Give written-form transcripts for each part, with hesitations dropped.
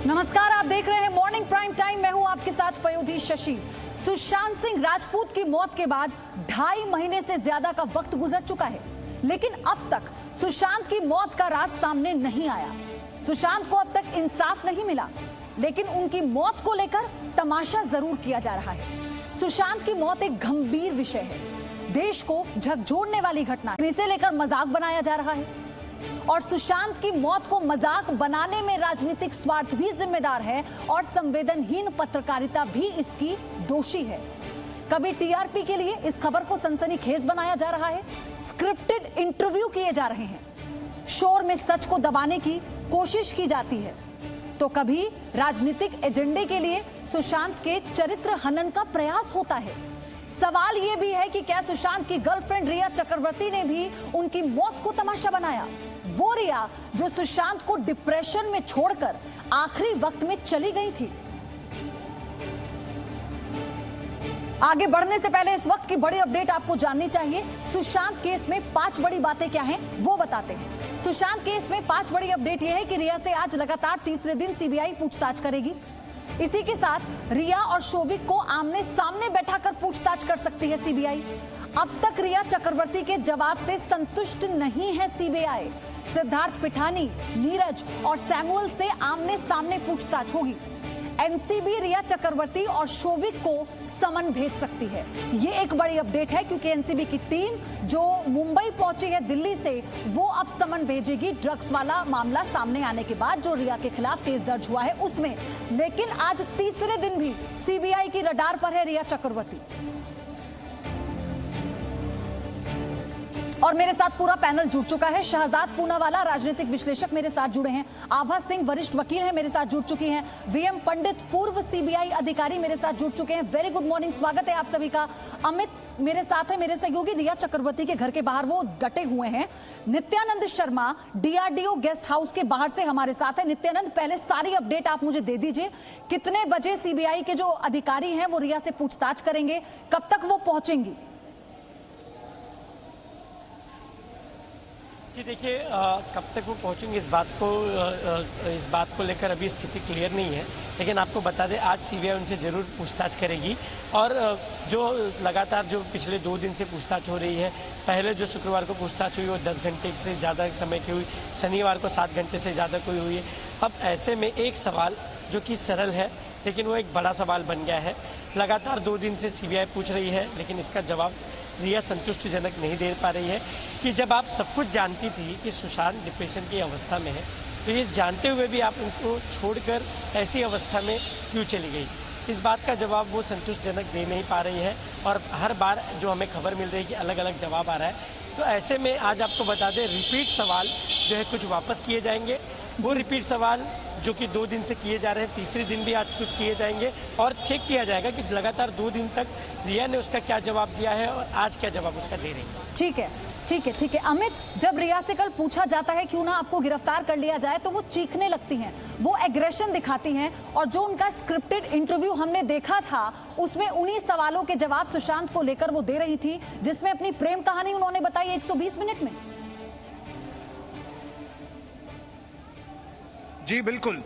नमस्कार, आप देख रहे हैं मॉर्निंग प्राइम टाइम। मैं हूं आपके साथ पयोधी शशि। सुशांत सिंह राजपूत की मौत के बाद 2.5 महीने से ज्यादा का वक्त गुजर चुका है, लेकिन अब तक सुशांत की मौत का राज सामने नहीं आया। सुशांत को अब तक इंसाफ नहीं मिला, लेकिन उनकी मौत को लेकर तमाशा जरूर किया जा रहा है। सुशांत की मौत एक गंभीर विषय है, देश को झकझोरने वाली घटना है। इसे लेकर मजाक बनाया जा रहा है और सुशांत की मौत को मजाक बनाने में राजनीतिक स्वार्थ भी जिम्मेदार है और संवेदनहीन पत्रकारिता भी इसकी दोषी है। कभी टीआरपी के लिए इस खबर को सनसनीखेज बनाया जा रहा है, स्क्रिप्टेड इंटरव्यू किए जा रहे हैं, शोर में सच को दबाने की कोशिश की जाती है, तो कभी राजनीतिक एजेंडे के लिए सुशांत के चरित्र हनन का प्रयास होता है। सवाल यह भी है कि क्या सुशांत की गर्लफ्रेंड रिया चक्रवर्ती ने भी उनकी मौत को तमाशा बनाया? वो रिया जो सुशांत को डिप्रेशन में छोड़कर आखिरी वक्त में चली गई थी। आगे बढ़ने से पहले इस वक्त की बड़ी अपडेट आपको जाननी चाहिए। सुशांत केस में 5 बड़ी बातें क्या हैं वो बताते हैं। सुशांत केस में 5 बड़ी अपडेट यह है कि रिया से आज लगातार तीसरे दिन सीबीआई पूछताछ करेगी। इसी के साथ रिया और शोविक को आमने सामने बैठाकर पूछताछ कर सकती है सीबीआई। अब तक रिया चक्रवर्ती के जवाब से संतुष्ट नहीं है सीबीआई। सिद्धार्थ पिठानी, नीरज और सैमुअल से आमने सामने पूछताछ होगी। एनसीबी रिया चक्रवर्ती और शोविक को समन भेज सकती है। ये एक बड़ी अपडेट है, क्योंकि एनसीबी की टीम जो मुंबई पहुंची है दिल्ली से, वो अब समन भेजेगी ड्रग्स वाला मामला सामने आने के बाद जो रिया के खिलाफ केस दर्ज हुआ है उसमें। लेकिन आज तीसरे दिन भी सीबीआई की रडार पर है रिया चक्रवर्ती। और मेरे साथ पूरा पैनल जुड़ चुका है। शहजाद पूनावाला राजनीतिक विश्लेषक मेरे साथ जुड़े हैं, आभा सिंह वरिष्ठ वकील हैं मेरे साथ जुड़ चुकी हैं, वीएम पंडित पूर्व सीबीआई अधिकारी मेरे साथ जुड़ चुके हैं। वेरी गुड मॉर्निंग, स्वागत है आप सभी का। अमित मेरे साथ है, मेरे सहयोगी रिया चक्रवर्ती के घर के बाहर वो डटे हुए हैं। Nityanand Sharma DRDO guest house के बाहर से हमारे साथ है। नित्यानंद, पहले सारी अपडेट आप मुझे दे दीजिए, कितने बजे सीबीआई के जो अधिकारी हैं वो रिया से पूछताछ करेंगे, कब तक वो पहुंचेंगी? जी देखिए, कब तक वो पहुंचेंगे इस बात को लेकर अभी स्थिति क्लियर नहीं है, लेकिन आपको बता दें आज सीबीआई उनसे ज़रूर पूछताछ करेगी। और जो लगातार जो पिछले 2 दिन से पूछताछ हो रही है, पहले जो शुक्रवार को पूछताछ हुई वो 10 घंटे से ज़्यादा समय की हुई, शनिवार को 7 घंटे से ज़्यादा कोई हुई है। अब ऐसे में एक सवाल जो कि सरल है लेकिन वो एक बड़ा सवाल बन गया है। लगातार 2 दिन से सीबीआई पूछ रही है, लेकिन इसका जवाब रिया संतुष्टिजनक नहीं दे पा रही है कि जब आप सब कुछ जानती थी कि सुशांत डिप्रेशन की अवस्था में है, तो ये जानते हुए भी आप उनको छोड़कर ऐसी अवस्था में क्यों चली गई? इस बात का जवाब वो संतुष्टिजनक दे नहीं पा रही है और हर बार जो हमें खबर मिल रही है कि अलग अलग जवाब आ रहा है। तो ऐसे में आज आपको बता दें, रिपीट सवाल जो है कुछ वापस किए जाएंगे। वो रिपीट सवाल जो कि 2 दिन से किए जा रहे हैं, तीसरे दिन भी आज कुछ किए जाएंगे और चेक किया जाएगा कि लगातार 2 दिन तक रिया ने उसका क्या जवाब दिया है और आज क्या जवाब उसका दे रही है। ठीक है, ठीक है, ठीक है। अमित, जब रिया से कल पूछा जाता है क्यों ना आपको गिरफ्तार कर लिया जाए, तो वो चीखने लगती हैं, वो एग्रेशन दिखाती हैं, और जो उनका स्क्रिप्टेड इंटरव्यू हमने देखा था उसमें उन्हीं सवालों के जवाब सुशांत को लेकर वो दे रही थी, जिसमें अपनी प्रेम कहानी उन्होंने बताई 120 मिनट में। जी बिल्कुल,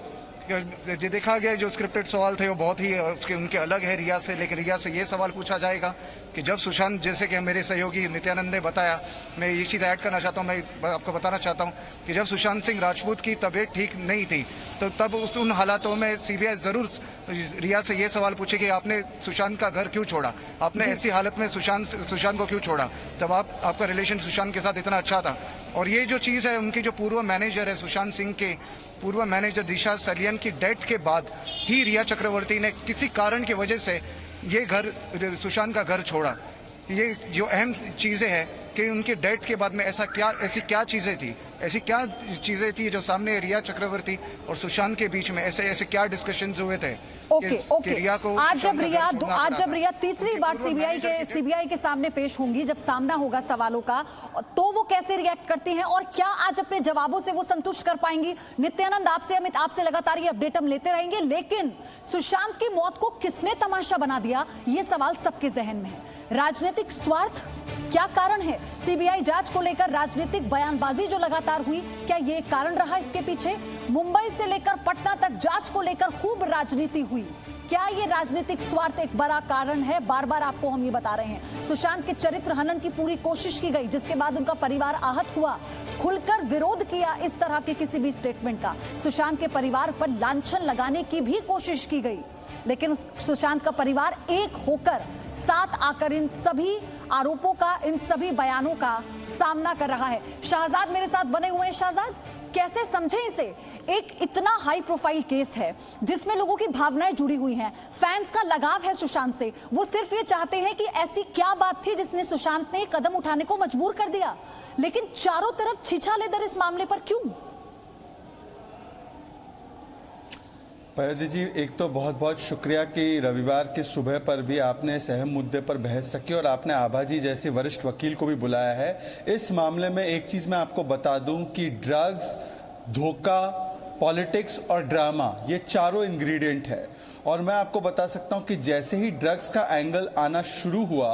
जो देखा गया जो स्क्रिप्टेड सवाल थे वो बहुत ही उनके अलग है रिया से। लेकिन रिया से ये सवाल पूछा जाएगा कि जब सुशांत, जैसे कि मेरे सहयोगी नित्यानंद ने बताया, मैं ये चीज़ ऐड करना चाहता हूँ, मैं आपको बताना चाहता हूँ कि जब सुशांत सिंह राजपूत की तबीयत ठीक नहीं थी, तो तब उन हालातों में सीबीआई ज़रूर रिया से ये सवाल पूछे कि आपने सुशांत का घर क्यों छोड़ा, आपने ऐसी हालत में सुशांत को क्यों छोड़ा, जब आपका रिलेशन सुशांत के साथ इतना अच्छा था। और ये जो चीज़ है, उनकी जो पूर्व मैनेजर है, सुशांत सिंह के पूर्व मैनेजर दिशा सलियन की डेथ के बाद ही रिया चक्रवर्ती ने किसी कारण की वजह से ये घर, सुशांत का घर छोड़ा। ये जो अहम चीज़ें हैं कि उनकी डेथ के बाद में ऐसी क्या चीज़ें थी जो सामने रिया चक्रवर्ती और सुशांत के बीच में ऐसे क्या डिस्कशंस हुए थे। ओके। आज जब रिया तीसरी बार सीबीआई के सामने पेश होंगी, जब सामना होगा सवालों का, तो वो कैसे रिएक्ट करती हैं और क्या आज अपने जवाबों से वो संतुष्ट कर पाएंगी? नित्यानंद, आपसे, अमित, आपसे लगातार ये अपडेट हम लेते रहेंगे। लेकिन सुशांत की मौत को किसने तमाशा बना दिया, ये सवाल सबके जहन में है। राजनीतिक स्वार्थ क्या कारण है? सीबीआई जांच को लेकर राजनीतिक बयानबाजी जो लगातार लगातार हुई, क्या ये कारण रहा इसके पीछे? मुंबई से लेकर पटना तक जांच को लेकर खूब राजनीति हुई, क्या ये राजनीतिक स्वार्थ एक बड़ा कारण है? बार बार आपको हम ये बता रहे हैं। सुशांत के चरित्र हनन की पूरी कोशिश की गई, जिसके बाद उनका परिवार आहत हुआ, खुलकर विरोध किया इस तरह के किसी भी स्टेटमेंट का। सुशांत के परिवार पर लांछन लगाने की भी कोशिश की गई, लेकिन सुशांत का परिवार एक होकर साथ आकर इन सभी आरोपों का, इन सभी बयानों का सामना कर रहा है। शाहजाद मेरे साथ बने हुए हैं। शाहजाद, कैसे समझें इसे? एक इतना हाई प्रोफाइल केस है जिसमें लोगों की भावनाएं जुड़ी हुई हैं, फैंस का लगाव है सुशांत से, वो सिर्फ ये चाहते हैं कि ऐसी क्या बात थी जिसने सुशांत ने कदम उठाने को मजबूर कर दिया, लेकिन चारों तरफ छिछालेदर इस मामले पर क्यों? पयोधी जी, एक तो बहुत बहुत शुक्रिया कि रविवार की सुबह पर भी आपने इस अहम मुद्दे पर बहस रखी और आपने आभा जी जैसे वरिष्ठ वकील को भी बुलाया है। इस मामले में एक चीज़ मैं आपको बता दूं कि ड्रग्स, धोखा, पॉलिटिक्स और ड्रामा, ये चारों इंग्रेडिएंट है। और मैं आपको बता सकता हूं कि जैसे ही ड्रग्स का एंगल आना शुरू हुआ,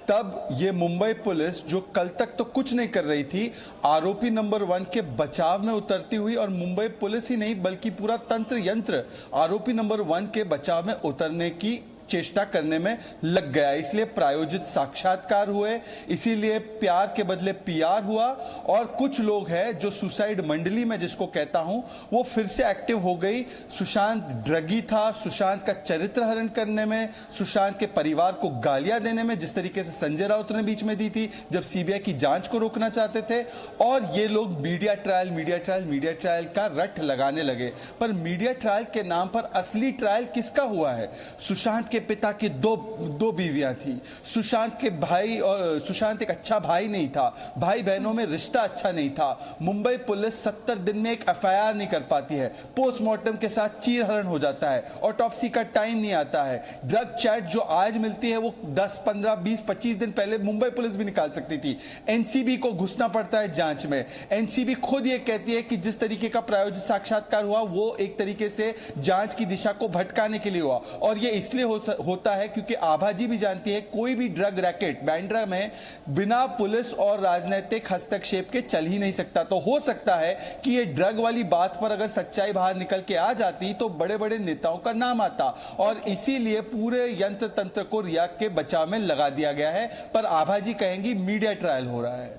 तब ये मुंबई पुलिस, जो कल तक तो कुछ नहीं कर रही थी, आरोपी नंबर 1 के बचाव में उतरती हुई, और मुंबई पुलिस ही नहीं बल्कि पूरा तंत्र यंत्र आरोपी नंबर 1 के बचाव में उतरने की चेष्टा करने में लग गया। इसलिए प्रायोजित साक्षात्कार हुए, इसीलिए प्यार के बदले पीआर हुआ, और कुछ लोग हैं जो सुसाइड मंडली में जिसको कहता हूं, वो फिर से एक्टिव हो गई। सुशांत ड्रगी था, सुशांत का चरित्र हरण करने में, सुशांत के परिवार को गालियां देने में, जिस तरीके से संजय राउत ने बीच में दी थी जब सीबीआई की जांच को रोकना चाहते थे। और ये लोग मीडिया ट्रायल का रट लगाने लगे। पर मीडिया ट्रायल के नाम पर असली ट्रायल किसका हुआ है? सुशांत के पिता की दो बीवियां थी, सुशांत के भाई, और सुशांत एक अच्छा भाई नहीं था, भाई बहनों में रिश्ता अच्छा नहीं था। मुंबई पुलिस 70 दिन में एक एफआईआर नहीं कर पाती है, पोस्टमार्टम के साथ चीरहरण हो जाता है, ऑटोप्सी का टाइम नहीं आता है। ड्रग चैट जो आज मिलती है वो 10, 15, 20, 25 दिन पहले मुंबई पुलिस भी निकाल सकती थी। एनसीबी को घुसना पड़ता है जांच में। एनसीबी खुद ये कहती है कि जिस तरीके का प्रायोजित साक्षात्कार हुआ वो एक तरीके से जांच की दिशा को भटकाने के लिए हुआ, और ये इसलिए होता है क्योंकि आभा जी भी जानती है कोई भी ड्रग रैकेट बांद्रा में बिना पुलिस और राजनीतिक हस्तक्षेप के चल ही नहीं सकता। तो हो सकता है कि ये ड्रग वाली बात पर अगर सच्चाई बाहर निकल के आ जाती तो बड़े बड़े नेताओं का नाम आता, और इसीलिए पूरे यंत्र तंत्र को रिया के बचाव में लगा दिया गया है। पर आभा जी कहेंगी मीडिया ट्रायल हो रहा है।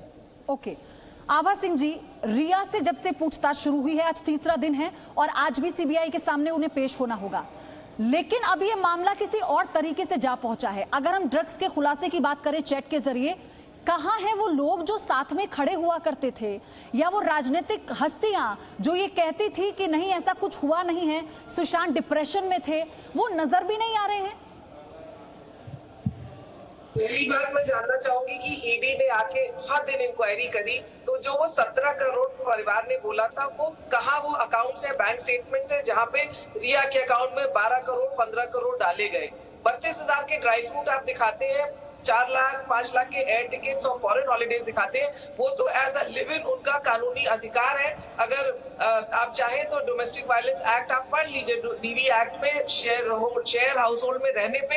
ओके, आभा सिंह जी, रिया से जब से पूछताछ शुरू हुई है, आज तीसरा दिन है और आज भी सीबीआई के सामने उन्हें पेश होना होगा, लेकिन अब ये मामला किसी और तरीके से जा पहुंचा है। अगर हम ड्रग्स के खुलासे की बात करें चैट के जरिए, कहां हैं वो लोग जो साथ में खड़े हुआ करते थे, या वो राजनीतिक हस्तियां जो ये कहती थी कि नहीं ऐसा कुछ हुआ नहीं है, सुशांत डिप्रेशन में थे, वो नजर भी नहीं आ रहे हैं? पहली बात मैं जानना चाहूंगी कि ईडी ने आके हर दिन इंक्वायरी करी, तो जो वो 17 करोड़ परिवार ने बोला था वो कहाँ, वो अकाउंट से, बैंक स्टेटमेंट से, जहाँ पे रिया के अकाउंट में 12 करोड़ 15 करोड़ डाले गए। 32,000 के ड्राई फ्रूट आप दिखाते हैं, 4 लाख 5 लाख के एयर टिकट्स और फॉरेन हॉलीडेज दिखाते हैं, वो तो एज अ लिव इन उनका कानूनी अधिकार है। अगर आप चाहें तो डोमेस्टिक वायलेंस एक्ट आप पढ़ लीजिए, डीवी एक्ट में शेयर हाउस होल्ड में रहने पे,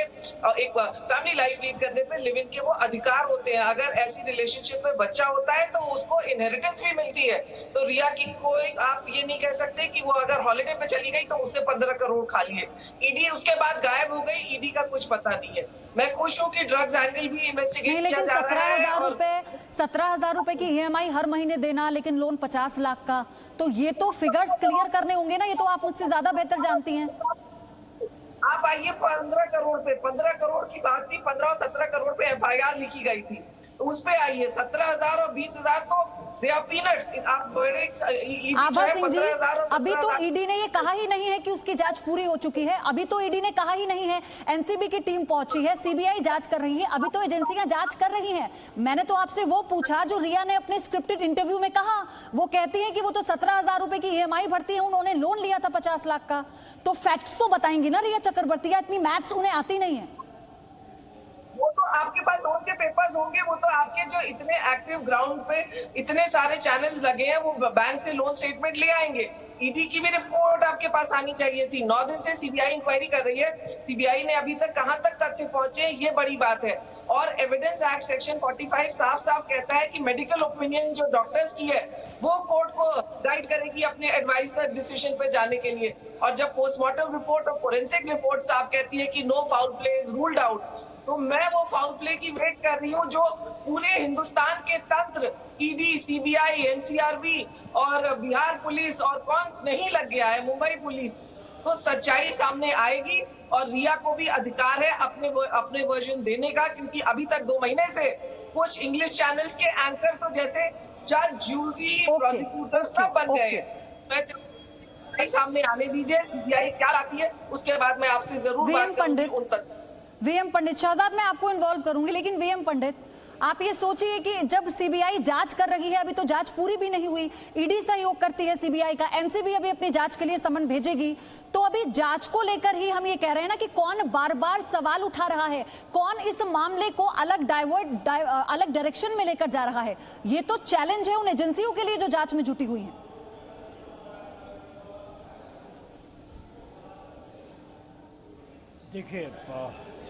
एक फैमिली लाइफ लीड करने पे लिव इन के वो अधिकार होते हैं। अगर ऐसी रिलेशनशिप में बच्चा होता है तो उसको इनहेरिटेंस भी मिलती है। तो रिया की कोई, आप ये नहीं कह सकते कि वो अगर हॉलीडे पे चली गई तो उसने 15 करोड़ खा लिए। ईडी उसके बाद गायब हो गई, ईडी का कुछ पता नहीं है। मैं खुश हूँ कि ड्रग्स एंगल भी इन्वेस्टिगेट किया जा रहा है। 17,000 रुपए की ईएमआई हर महीने देना, लेकिन लोन 50 लाख का, तो ये तो फिगर्स क्लियर करने होंगे ना, ये तो आप मुझसे ज्यादा बेहतर जानती हैं। आप आइए 15 करोड़ पे, 15 करोड़ की बात थी, 15 और 17 करोड़ पे एफआईआर लिखी गई थी, तो उस पे आइए। 17,000 और 20,000 तो दे आर पीनट्स। आप बड़े आभा सिंह जी, अभी तो ईडी ने ये कहा ही नहीं है कि उसकी जांच पूरी हो चुकी है, अभी तो ईडी ने कहा ही नहीं है। एनसीबी की टीम पहुंची है, सीबीआई जांच कर रही है, अभी तो एजेंसियां जांच कर रही हैं। मैंने तो आपसे वो पूछा जो रिया ने अपने स्क्रिप्टेड इंटरव्यू में कहा। वो कहती है कि वो तो 17,000 रुपए की ईएमआई भरती है, उन्होंने लोन लिया था 50 लाख का। तो फैक्ट्स तो बताएंगी ना रिया चक्रवर्ती, या इतनी मैथ्स उन्हें आती नहीं है? वो तो आपके पास लोन के पेपर्स होंगे, वो तो आपके जो इतने एक्टिव ग्राउंड पे इतने सारे चैनल्स लगे हैं, वो बैंक से लोन स्टेटमेंट ले आएंगे। ईडी की भी रिपोर्ट आपके पास आनी चाहिए थी। 9 दिन से सीबीआई इंक्वायरी कर रही है, सीबीआई ने अभी तक कहां तक तथ्य पहुंचे, ये बड़ी बात है। और एविडेंस एक्ट सेक्शन 45 साफ साफ कहता है कि मेडिकल ओपिनियन जो डॉक्टर्स की है वो कोर्ट को गाइड करेगी अपने एडवाइजर डिसीजन पे जाने के लिए। और जब पोस्टमार्टम रिपोर्ट और फोरेंसिक रिपोर्ट साफ कहती है कि no foul play is ruled out, तो मैं वो फाउल प्ले की वेट कर रही हूँ जो पूरे हिंदुस्तान के तंत्र ईडी, सीबीआई, एनसीआरबी और बिहार पुलिस और कौन नहीं लग गया है, मुंबई पुलिस, तो सच्चाई सामने आएगी। और रिया को भी अधिकार है अपने वर्जन देने का, क्योंकि अभी तक 2 महीने से कुछ इंग्लिश चैनल्स के एंकर तो जैसे जज, जूरी, प्रोसिक्यूटर सब बन गए। मैं सामने आने दीजिए, सीबीआई क्या लाती है उसके बाद मैं आपसे जरूर बात करूंगी उन तक। वीएम पंडित, शहजाद मैं आपको इन्वॉल्व करूंगी, लेकिन वीएम पंडित आप ये सोचिए कि जब सीबीआई जांच कर रही है, अभी तो जांच पूरी भी नहीं हुई, ईडी सहयोग करती है सीबीआई का, एनसीबी अभी अपनी जांच के लिए समन भेजेगी, तो अभी जांच को लेकर ही हम ये कह रहे हैं ना कि कौन बार बार सवाल उठा रहा है, कौन इस मामले को अलग अलग डायरेक्शन में लेकर जा रहा है। ये तो चैलेंज है उन एजेंसियों के लिए जो जांच में जुटी हुई है। देखिए,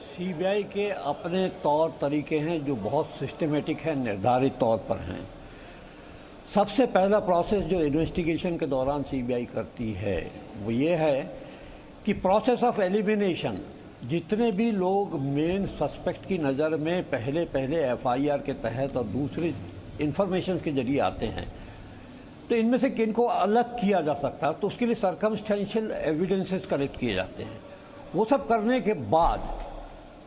सीबीआई के अपने तौर तरीके हैं जो बहुत सिस्टमेटिक हैं, निर्धारित तौर पर हैं। सबसे पहला प्रोसेस जो इन्वेस्टिगेशन के दौरान सीबीआई करती है वो ये है कि प्रोसेस ऑफ एलिमिनेशन, जितने भी लोग मेन सस्पेक्ट की नज़र में पहले एफआईआर के तहत और दूसरी इंफॉर्मेशन के जरिए आते हैं, तो इनमें से किनको अलग किया जा सकता है, तो उसके लिए सर्कमस्टेंशियल एविडेंसेस कलेक्ट किए जाते हैं। वो सब करने के बाद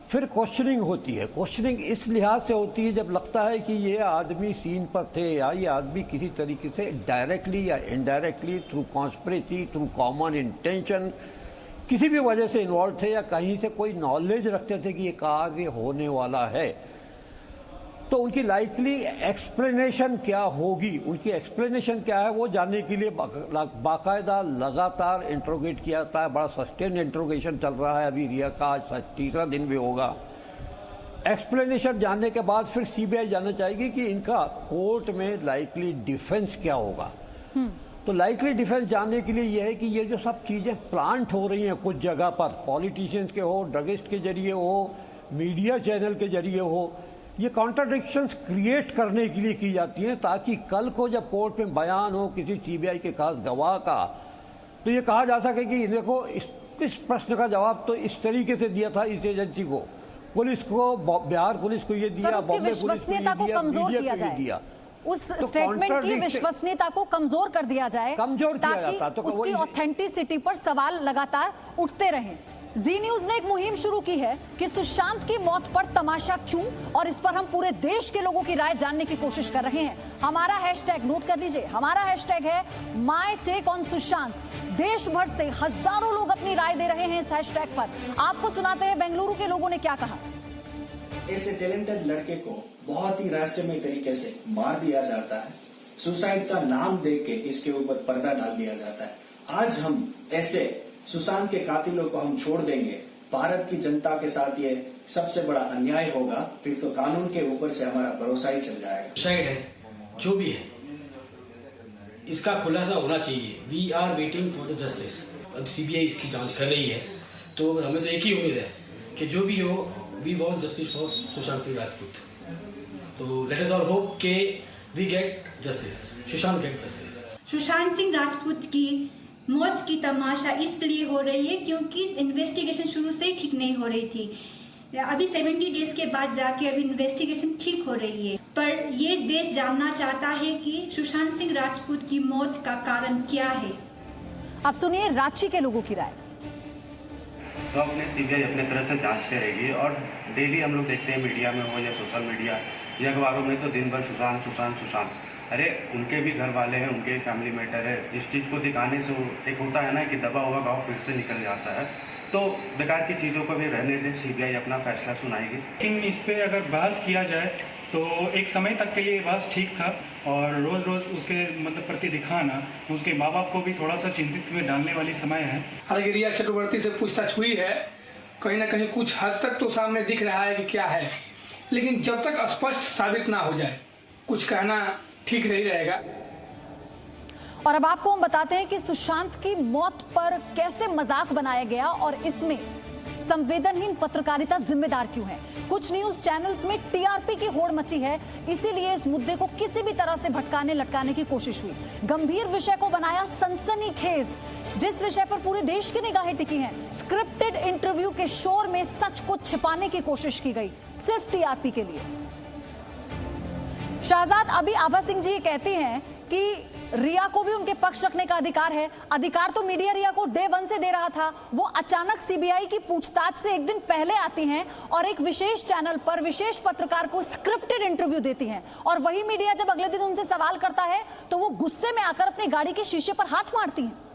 फिर क्वेश्चनिंग होती है। क्वेश्चनिंग इस लिहाज से होती है जब लगता है कि ये आदमी सीन पर थे या ये आदमी किसी तरीके से डायरेक्टली या indirectly through conspiracy, through common intention किसी भी वजह से इन्वॉल्व थे या कहीं से कोई नॉलेज रखते थे कि ये कार्य होने वाला है, तो उनकी लाइकली एक्सप्लेनेशन क्या होगी, उनकी एक्सप्लेनेशन क्या है, वो जानने के लिए बाकायदा लगातार इंट्रोगेट किया जाता है। बड़ा सस्टेन इंट्रोगेशन चल रहा है, अभी रिया का आज 3रा दिन भी होगा। एक्सप्लेनेशन जानने के बाद फिर सीबीआई जानना चाहेगी कि इनका कोर्ट में लाइकली डिफेंस क्या होगा। तो लाइकली डिफेंस जानने के लिए यह है कि ये जो सब चीज़ें प्लांट हो रही हैं कुछ जगह पर, पॉलिटिशियंस के हो, ड्रगिस्ट के जरिए हो, मीडिया चैनल के जरिए हो, ये कॉन्ट्राडिक्शंस क्रिएट करने के लिए की जाती हैं, ताकि कल को जब कोर्ट में बयान हो किसी सीबीआई के खास गवाह का, तो ये कहा जा सके कि देखो इस प्रश्न का जवाब तो इस तरीके से दिया था इस एजेंसी को, पुलिस को, बिहार पुलिस को ये दिया, बॉम्बे पुलिस को ये दिया, मीडिया को ये दिया। उस स्टेटमेंट की विश्वसनीयता को कमजोर कर दिया जाए, ताकि उसकी ऑथेंटिसिटी पर सवाल लगातार उठते रहें। जी न्यूज ने एक मुहिम शुरू की है कि सुशांत की मौत पर तमाशा क्यों, और इस पर हम पूरे देश के लोगों की राय जानने की कोशिश कर रहे हैं। हमारा हैशटैग नोट कर लीजिए, हमारा हैशटैग है माय टेक ऑन सुशांत। देश भर से हजारों लोग अपनी राय दे रहे हैं इस हैशटैग पर। आपको सुनाते हैं बेंगलुरु के लोगों ने क्या कहा। ऐसे टैलेंटेड लड़के को बहुत ही रहस्यमय तरीके से मार दिया जाता है, सुसाइड का नाम देके इसके ऊपर पर्दा डाल दिया जाता है। आज हम ऐसे सुशांत के कातिलों को हम छोड़ देंगे, भारत की जनता के साथ ये सबसे बड़ा अन्याय होगा, फिर तो कानून के ऊपर से हमारा भरोसा ही चल जाएगा। सुसाइड है, जो भी है, इसका खुलासा होना चाहिए। We are waiting for the justice. अब सीबीआई इसकी जांच कर रही है, तो हमें तो एक ही उम्मीद है कि जो भी हो, we want justice for Sushant Singh Rajput. तो लेट अस ऑल होप के we get justice, Sushant get justice. Sushant Singh Rajput की मौत की तमाशा इसलिए हो रही है क्योंकि इन्वेस्टिगेशन शुरू से ही ठीक नहीं हो रही थी। अभी 70 डेज के बाद जाके अभी इन्वेस्टिगेशन ठीक हो रही है, पर ये देश जानना चाहता है कि सुशांत सिंह राजपूत की मौत का कारण क्या है। अब सुनिए रांची के लोगों की राय। तो अपने सीबीआई अपने तरह से जांच करेगी, और डेली हम लोग देखते हैं मीडिया में हो या सोशल मीडिया या अखबारों में, तो दिन भर सुशांत सुशांत सुशांत। अरे उनके भी घर वाले हैं, उनके फैमिली मैटर है। जिस चीज़ को दिखाने से एक होता है ना कि दबा हुआ गाँव फिर से निकल जाता है, तो बेकार की चीज़ों को भी रहने दें, सीबीआई अपना फैसला सुनाएगी। लेकिन इस पर अगर बहस किया जाए तो एक समय तक के लिए बहस ठीक था, और रोज़ रोज़ उसके मतलब प्रति दिखाना उसके माँ बाप को भी थोड़ा सा चिंतित में डालने वाली समय है। हालांकि रिया चक्रवर्ती से पूछताछ हुई है, कहीं ना कहीं कुछ हद तक तो सामने दिख रहा है कि क्या है, लेकिन जब तक स्पष्ट साबित ना हो जाए कुछ कहना ठीक नहीं रहेगा। और अब आपको हम बताते हैं कि सुशांत की मौत पर कैसे मजाक बनाया गया, और इसमें संवेदनहीन पत्रकारिता जिम्मेदार क्यों है? कुछ न्यूज चैनल्स में टीआरपी की होड़ मची है, इसीलिए इस मुद्दे को किसी भी तरह से भटकाने लटकाने की कोशिश हुई। गंभीर विषय को बनाया सनसनीखेज, जिस विषय पर पूरे देश की निगाहें टिकी हैं। स्क्रिप्टेड इंटरव्यू के शोर में सच को छिपाने की कोशिश की गई, सिर्फ टीआरपी के लिए। शहजाद, अभी आभा सिंह जी ये कहते हैं कि रिया को भी उनके पक्ष रखने का अधिकार है। अधिकार तो मीडिया रिया को डे 1 से दे रहा था। वो अचानक सीबीआई की पूछताछ से एक दिन पहले आती हैं और एक विशेष चैनल पर विशेष पत्रकार को स्क्रिप्टेड इंटरव्यू देती हैं, और वही मीडिया जब अगले दिन उनसे सवाल करता है तो वो गुस्से में आकर अपनी गाड़ी के शीशे पर हाथ मारती हैं।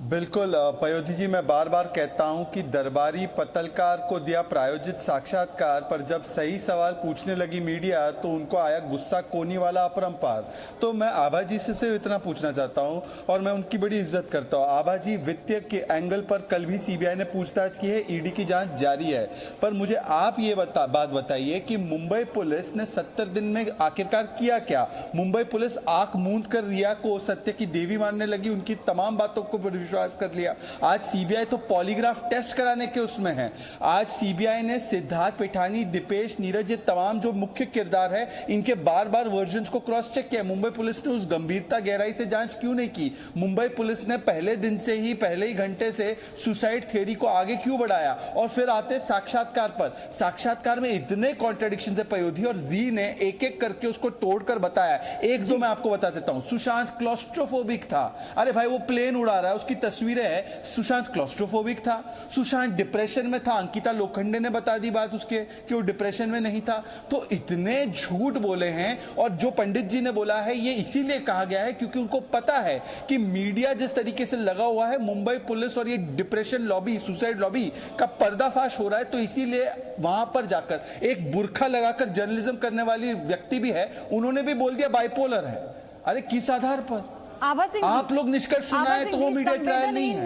बिल्कुल पयोधी जी, मैं बार बार कहता हूं कि दरबारी पत्रकार को दिया प्रायोजित साक्षात्कार पर जब सही सवाल पूछने लगी मीडिया तो उनको आया गुस्सा, कोनी वाला अपरंपार। तो मैं आभा जी से सिर्फ इतना पूछना चाहता हूं, और मैं उनकी बड़ी इज्जत करता हूं। आभा जी, वित्तीय के एंगल पर कल भी सीबीआई ने पूछताछ की है, ईडी की जांच जारी है, पर मुझे आप ये बात बताइए कि मुंबई पुलिस ने 70 दिन में आखिरकार किया क्या? मुंबई पुलिस आंख मूंद कर रिया को सत्य की देवी मानने लगी, उनकी तमाम बातों को विश्वास कर लिया। आज सीबीआई तो पॉलीग्राफ टेस्ट कराने के उसमें है। आज सीबीआई ने सिद्धार्थ पिठानी, दीपेश, नीरज, ये तमाम जो मुख्य किरदार है, इनके बार बार वर्जन्स को क्रॉस चेक किया। मुंबई पुलिस ने उस गंभीरता, गहराई से जांच क्यों नहीं की? मुंबई पुलिस ने पहले दिन से ही, पहले ही घंटे से सुसाइड थ्योरी को आगे क्यों बढ़ाया? और फिर आते साक्षात्कार पर। साक्षात्कार में इतने कॉन्ट्रडिक्शन है पयोधी, और जी ने एक एक करके उसको तोड़कर बताया। एक जो मैं आपको बता देता हूं, सुशांत क्लॉस्ट्रोफोबिक था। अरे भाई, वो प्लेन उड़ा रहा है, उसकी तस्वीरें हैं। सुशांत क्लॉस्ट्रोफोबिक था, सुशांत डिप्रेशन में था। अंकिता लोखंडे ने बता दी बात उसके कि वो डिप्रेशन में नहीं था। तो इतने झूठ बोले हैं, और जो पंडित जी ने बोला है ये इसीलिए कहा गया है क्योंकि उनको पता है कि मीडिया जिस तरीके से लगा हुआ है, मुंबई पुलिस और ये डिप्रेशन लॉबी, सुसाइड लॉबी का पर्दाफाश हो रहा है। तो इसीलिए वहां पर जाकर एक बुर्खा लगाकर जर्नलिज्म करने वाली व्यक्ति भी है, उन्होंने भी बोल दिया बाइपोलर है। अरे किस आधार पर? आप लोग निष्कर्ष सुनाए तो वो मीडिया ट्रायल नहीं है।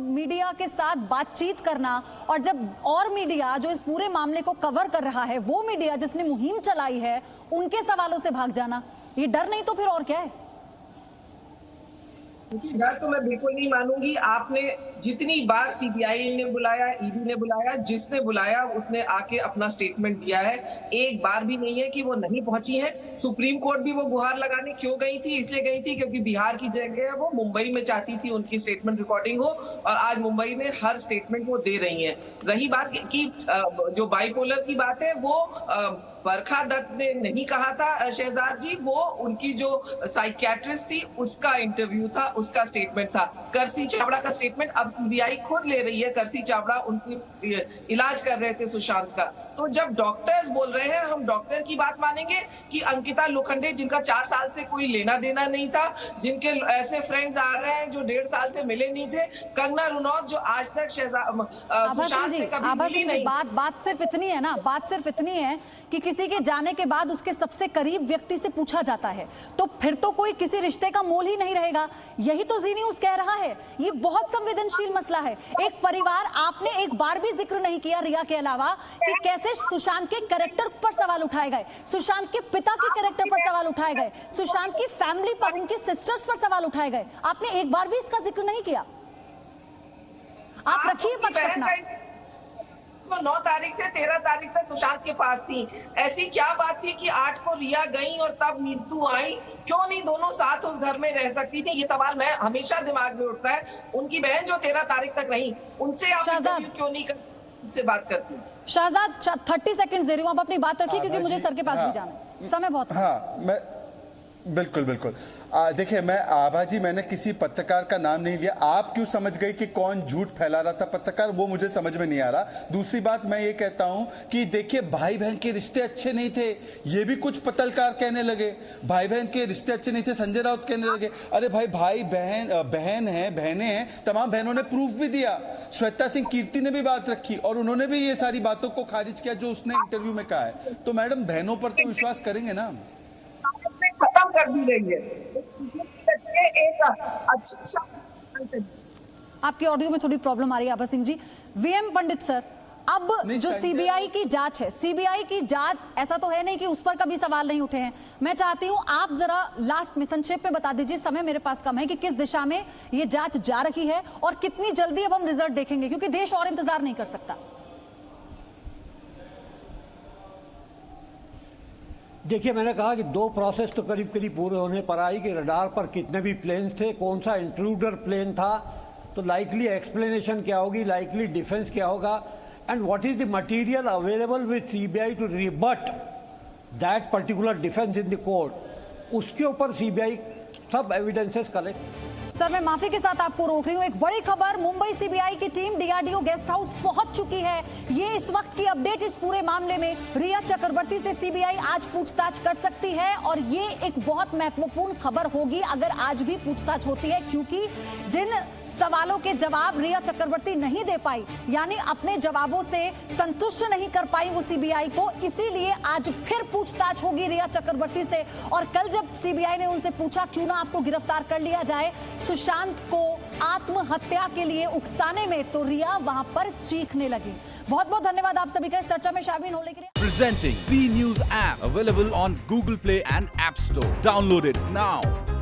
मीडिया के साथ बातचीत करना, और जब और मीडिया जो इस पूरे मामले को कवर कर रहा है, वो मीडिया जिसने मुहिम चलाई है, उनके सवालों से भाग जाना, ये डर नहीं तो फिर और क्या है? डर तो मैं बिल्कुल नहीं मानूंगी। आपने जितनी बार सीबीआई ने बुलाया, ईडी ने बुलाया, जिसने बुलाया उसने आके अपना स्टेटमेंट दिया है। एक बार भी नहीं है कि वो नहीं पहुंची है। सुप्रीम कोर्ट भी वो गुहार लगाने क्यों गई थी? इसलिए गई थी क्योंकि बिहार की जगह वो मुंबई में चाहती थी उनकी स्टेटमेंट रिकॉर्डिंग हो, और आज मुंबई में हर स्टेटमेंट वो दे रही है। रही बात की जो बाइपोलर की बात है, वो बरखा दत्त ने नहीं कहा था शहजाद जी, वो उनकी जो साइकियाट्रिस्ट थी उसका इंटरव्यू था, उसका स्टेटमेंट था। करसी चावड़ा का स्टेटमेंट अब सीबीआई खुद ले रही है। करसी चावड़ा उनकी इलाज कर रहे थे सुशांत का। तो जब डॉक्टर्स बोल रहे हैं, हम डॉक्टर की बात मानेंगे कि अंकिता लोखंडे, जिनका 4 साल से कोई लेना देना नहीं था, जिनके ऐसे फ्रेंड्स आ रहे हैं जो 1.5 साल से मिले नहीं थे, कंगना रनौत जो आज तक सुशांत से कभी मिली नहीं। बात सिर्फ इतनी है ना, बात सिर्फ इतनी है कि किसी के जाने के बाद उसके सबसे करीब व्यक्ति से पूछा जाता है, तो फिर तो कोई किसी रिश्ते का मोल ही नहीं रहेगा। यही तो जी न्यूज़ कह रहा है। ये बहुत संवेदनशील मसला है। एक परिवार, आपने एक बार भी जिक्र नहीं किया रिया के अलावा कि कैसे सुशांत के कैरेक्टर पर सवाल उठाए गए, सुशांत के पिता के कैरेक्टर पर सवाल उठाए गए, सुशांत की फैमिली पर, उनकी सिस्टर्स पर सवाल उठाए गए। आपने एक बार भी इसका जिक्र नहीं किया। आप रखिए पक्ष अपना। वो 9 तारीख से 13 तारीख तक सुशांत के पास थी। ऐसी क्या बात थी कि 8 को रिया गई और तब नीतू आई? क्यों नहीं दोनों साथ उस घर में रह सकती थी? ये सवाल मैं हमेशा दिमाग में उठता है। उनकी बहन जो 13 तारीख तक रही, उनसे आप इंटरव्यू क्यों नहीं से बात करती? शहजाद 30 सेकंड दे रही हूं, आप अपनी बात रखिए क्योंकि मुझे सर के पास भी जाना है, समय बहुत। हाँ, मैं बिल्कुल बिल्कुल। देखिए, मैं आभा जी, मैंने किसी पत्रकार का नाम नहीं लिया। आप क्यों समझ गए कि कौन झूठ फैला रहा था पत्रकार, वो मुझे समझ में नहीं आ रहा। दूसरी बात मैं ये कहता हूं कि देखिए, भाई बहन के रिश्ते अच्छे नहीं थे, ये भी कुछ पत्रकार कहने लगे। भाई बहन के रिश्ते अच्छे नहीं थे, संजय राउत कहने लगे। अरे भाई, भाई बहन है, बहनें हैं, तमाम बहनों ने प्रूफ भी दिया। श्वेता सिंह कीर्ति ने भी बात रखी और उन्होंने भी ये सारी बातों को खारिज किया जो उसने इंटरव्यू में कहा है। तो मैडम, बहनों पर तो विश्वास करेंगे ना? खत्म कर दी गई है। एक आपकी ऑडियो में थोड़ी प्रॉब्लम आ रही है आभा सिंह जी। वीएम पंडित सर, अब जो सीबीआई की जांच है, सीबीआई की जांच, ऐसा तो है नहीं कि उस पर कभी सवाल नहीं उठे हैं। मैं चाहती हूं आप जरा लास्ट में संक्षेप में बता दीजिए, समय मेरे पास कम है, कि किस दिशा में ये जांच जा रही है और कितनी जल्दी अब हम रिजल्ट देखेंगे, क्योंकि देश और इंतजार नहीं कर सकता। देखिए, मैंने कहा कि 2 प्रोसेस तो करीब करीब पूरे होने पर आई कि रडार पर कितने भी प्लेन थे, कौन सा इंट्रूडर प्लेन था, तो लाइकली एक्सप्लेनेशन क्या होगी, लाइकली डिफेंस क्या होगा, and what is the material available with CBI to rebut that particular defence in the court, उसके ऊपर सीबीआई सब एविडेंसेस कलेक्ट। सर, मैं माफी के साथ आपको रोक रही हूं। एक बड़ी खबर, मुंबई सीबीआई की टीम डीआरडीओ गेस्ट हाउस पहुंच चुकी है। ये इस वक्त की अपडेट इस पूरे मामले में। रिया चक्रवर्ती से सीबीआई आज पूछताछ कर सकती है और ये एक बहुत महत्वपूर्ण खबर होगी अगर आज भी पूछताछ होती है, क्योंकि जिन सवालों के जवाब रिया चक्रवर्ती नहीं दे पाई, यानी अपने जवाबों से संतुष्ट नहीं कर पाई वो सीबीआई को, इसीलिए आज फिर पूछताछ होगी रिया चक्रवर्ती से। और कल जब सीबीआई ने उनसे पूछा क्यों ना आपको गिरफ्तार कर लिया जाए सुशांत को आत्महत्या के लिए उकसाने में, तो रिया वहां पर चीखने लगी। बहुत बहुत धन्यवाद आप सभी का इस चर्चा में शामिल होने के लिए। Presenting V News app available on Google Play and App Store. Download it now.